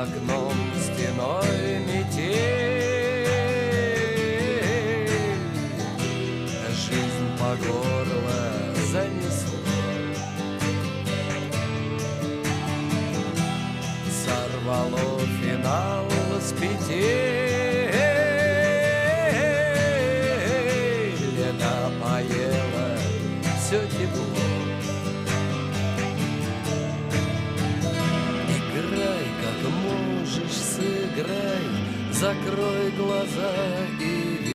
За окном стеной метель, жизнь по горло занесло. Сорвало финал с петель, напоело все тепло. Играй, как можешь, сыграй, закрой глаза